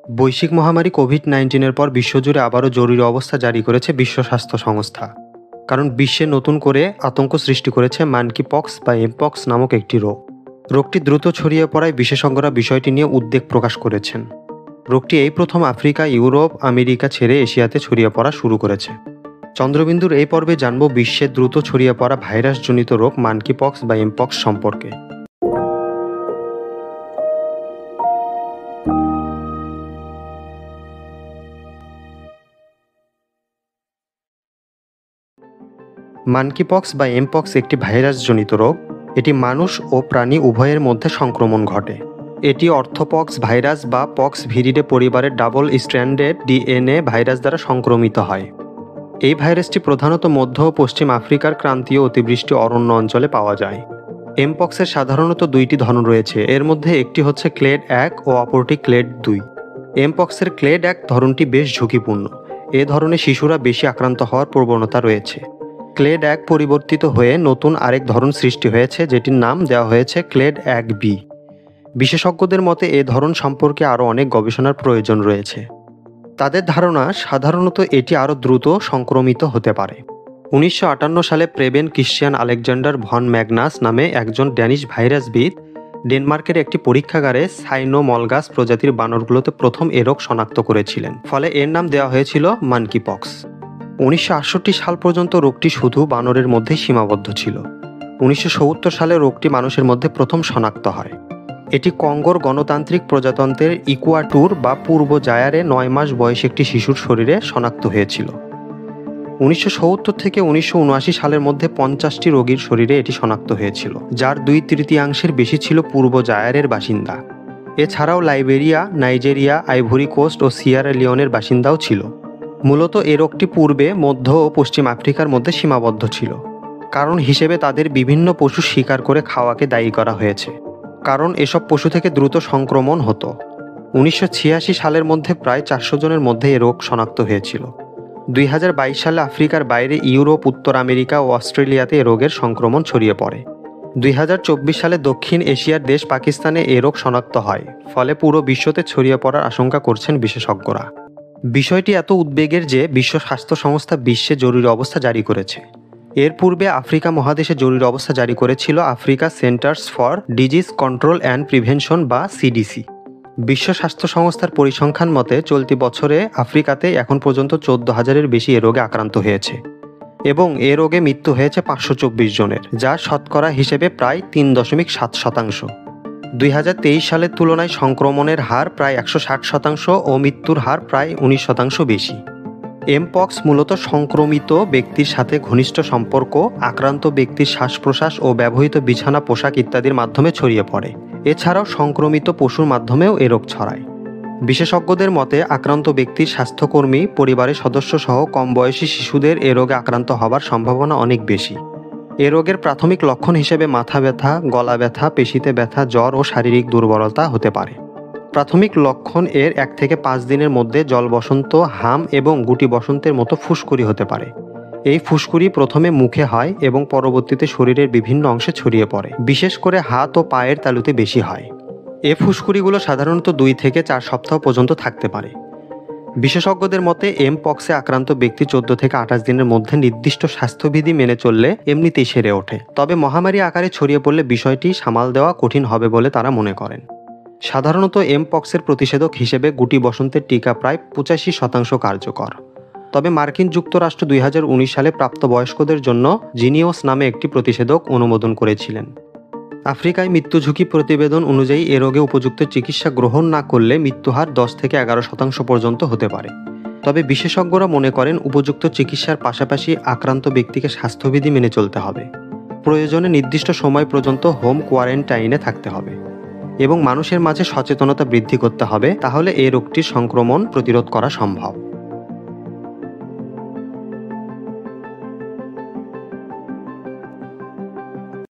বৈশ্বিক মহামারী কোভিড-19 পর বিশ্বজুড়ে আবারও জরুরি অবস্থা জারি করেছে বিশ্ব স্বাস্থ্য সংস্থা। কারণ বিশ্বে নতুন করে আতঙ্ক সৃষ্টি করেছে মানকিপক্স বা এমপক্স নামক একটি রোগ। রোগটি দ্রুত ছড়িয়ে পড়ায় বিশেষজ্ঞরা বিষয়টি নিয়ে উদ্বেগ প্রকাশ করেছেন। রোগটি এই প্রথম আফ্রিকা, ইউরোপ, আমেরিকা ছেড়ে এশিয়াতে ছড়িয়ে পড়া শুরু করেছে। চন্দ্রবিন্দুর এই পর্বে জানব বিশ্বে দ্রুত ছড়িয়ে পড়া ভাইরাসজনিত রোগ মানকিপক্স বা এমপক্স সম্পর্কে। মানকিপক্স বা এমপক্স একটি ভাইরাসজনিত রোগ। এটি মানুষ ও প্রাণী উভয়ের মধ্যে সংক্রমণ ঘটে। এটি অর্থোপক্স ভাইরাস বা পক্স ভিরিডে পরিবারের ডাবল স্ট্র্যান্ডেড ডিএনএ ভাইরাস দ্বারা সংক্রমিত হয়। এই ভাইরাসটি প্রধানত মধ্য ও পশ্চিম আফ্রিকার ক্রান্তীয় অতিবৃষ্টি অরণ্য অঞ্চলে পাওয়া যায়। এমপক্সের সাধারণত দুইটি ধরন রয়েছে, এর মধ্যে একটি হচ্ছে ক্লেড 1 ও অপরটি ক্লেড 2। এমপক্সের ক্লেড 1 ধরনটি বেশ ঝুঁকিপূর্ণ। এ ধরনের শিশুরা বেশি আক্রান্ত হওয়ার প্রবণতা রয়েছে। ক্লেড 1 পরিবর্তিত হয়ে নতুন আরেক ধরন সৃষ্টি হয়েছে, যেটির নাম দেওয়া হয়েছে ক্লেড 1b। বিশেষজ্ঞদের মতে এ ধরন সম্পর্কে আরও অনেক গবেষণার প্রয়োজন রয়েছে। তাদের ধারণা সাধারণত এটি আরও দ্রুত সংক্রমিত হতে পারে। 1958 সালে প্রেবেন ক্রিশ্চিয়ান আলেকজান্ডার ভন ম্যাগনাস নামে একজন ড্যানিশ ভাইরাসবিদ ডেনমার্কের একটি পরীক্ষাগারে সাইনোমলগাস প্রজাতির বানরগুলোতে প্রথম এ রোগ শনাক্ত করেছিলেন। ফলে এর নাম দেওয়া হয়েছিল মানকিপক্স। 1968 সাল পর্যন্ত রোগটি শুধু বানরের মধ্যেই সীমাবদ্ধ ছিল। 1970 সালে রোগটি মানুষের মধ্যে প্রথম শনাক্ত হয়। এটি কঙ্গোর গণতান্ত্রিক প্রজাতন্ত্রের ইকুয়াটুর বা পূর্ব জায়ারে 9 মাস বয়সী একটি শিশুর শরীরে শনাক্ত হয়েছিল। 1970 থেকে 1979 সালের মধ্যে 50টি রোগীর শরীরে এটি শনাক্ত হয়েছিল, যার 2/3 বেশি ছিল পূর্ব জায়ারের বাসিন্দা। এছাড়াও লাইবেরিয়া, নাইজেরিয়া, আইভরি কোস্ট ও সিয়েরা লিওনের বাসিন্দাও ছিল। মূলত এ রোগটি পূর্বে মধ্য ও পশ্চিম আফ্রিকার মধ্যে সীমাবদ্ধ ছিল। কারণ হিসেবে তাদের বিভিন্ন পশু শিকার করে খাওয়াকে দায়ী করা হয়েছে, কারণ এসব পশু থেকে দ্রুত সংক্রমণ হতো। 1986 সালের মধ্যে প্রায় 400 জনের মধ্যে এ রোগ শনাক্ত হয়েছিল। 2022 সালে আফ্রিকার বাইরে ইউরোপ, উত্তর আমেরিকা ও অস্ট্রেলিয়াতে এ রোগের সংক্রমণ ছড়িয়ে পড়ে। 2024 সালে দক্ষিণ এশিয়ার দেশ পাকিস্তানে এ রোগ শনাক্ত হয়। ফলে পুরো বিশ্বতে ছড়িয়ে পড়ার আশঙ্কা করছেন বিশেষজ্ঞরা। বিষয়টি এত উদ্বেগের যে বিশ্ব স্বাস্থ্য সংস্থা বিশ্বে জরুরি অবস্থা জারি করেছে। এর পূর্বে আফ্রিকা মহাদেশে জরুরি অবস্থা জারি করেছিল Africa Centres for Disease Control and Prevention বা সিডিসি। বিশ্ব স্বাস্থ্য সংস্থার পরিসংখ্যান মতে চলতি বছরে আফ্রিকাতে এখন পর্যন্ত 14,000-এর বেশি এ রোগে আক্রান্ত হয়েছে এবং এ রোগে মৃত্যু হয়েছে 524 জনের, যা শতকরা হিসেবে প্রায় 3.7%। 2023 সালের তুলনায় সংক্রমণের হার প্রায় 160% ও মৃত্যুর হার প্রায় 19% বেশি। এমপক্স মূলত সংক্রমিত ব্যক্তির সাথে ঘনিষ্ঠ সম্পর্ক, আক্রান্ত ব্যক্তির শ্বাস-প্রশ্বাস ও ব্যবহৃত বিছানা, পোশাক ইত্যাদির মাধ্যমে ছড়িয়ে পড়ে। এছাড়াও সংক্রমিত পশুর মাধ্যমেও এ রোগ ছড়ায়। বিশেষজ্ঞদের মতে আক্রান্ত ব্যক্তির স্বাস্থ্যকর্মী, পরিবারের সদস্য সহ কম বয়সী শিশুদের এ রোগে আক্রান্ত হবার সম্ভাবনা অনেক বেশি। এ রোগের প্রাথমিক লক্ষণ হিসেবে মাথা ব্যথা, গলা ব্যথা, পেশিতে ব্যথা, জ্বর ও শারীরিক দুর্বলতা হতে পারে। প্রাথমিক লক্ষণ এর 1 থেকে 5 দিনের মধ্যে জলবসন্ত, হাম এবং গুটি বসন্তের মতো ফুসকুড়ি হতে পারে। এই ফুসকুড়ি প্রথমে মুখে হয় এবং পরবর্তীতে শরীরের বিভিন্ন অংশে ছড়িয়ে পড়ে, বিশেষ করে হাত ও পায়ের তালুতে বেশি হয়। এই ফুসকুড়িগুলো সাধারণত 2 থেকে 4 সপ্তাহ পর্যন্ত থাকতে পারে। বিশেষজ্ঞদের মতে এমপক্সে আক্রান্ত ব্যক্তি 14 থেকে 28 দিনের মধ্যে নির্দিষ্ট স্বাস্থ্যবিধি মেনে চললে এমনিতেই সেরে ওঠে। তবে মহামারী আকারে ছড়িয়ে পড়লে বিষয়টি সামাল দেওয়া কঠিন হবে বলে তারা মনে করেন। সাধারণত এমপক্সের প্রতিষেধক হিসেবে গুটি বসন্তের টিকা প্রায় 85% কার্যকর। তবে মার্কিন যুক্তরাষ্ট্র 2019 সালে প্রাপ্তবয়স্কদের জন্য জিনিওস নামে একটি প্রতিষেধক অনুমোদন করেছিলেন। আফ্রিকায় মৃত্যু ঝুঁকি প্রতিবেদন অনুযায়ী এ রোগে উপযুক্ত চিকিৎসা গ্রহণ না করলে মৃত্যুহার 10 থেকে 11% পর্যন্ত হতে পারে। তবে বিশেষজ্ঞরা মনে করেন উপযুক্ত চিকিৎসার পাশাপাশি আক্রান্ত ব্যক্তিকে স্বাস্থ্যবিধি মেনে চলতে হবে। প্রয়োজনে নির্দিষ্ট সময় পর্যন্ত হোম কোয়ারেন্টাইনে থাকতে হবে এবং মানুষের মাঝে সচেতনতা বৃদ্ধি করতে হবে, তাহলে এই রোগটির সংক্রমণ প্রতিরোধ করা সম্ভব।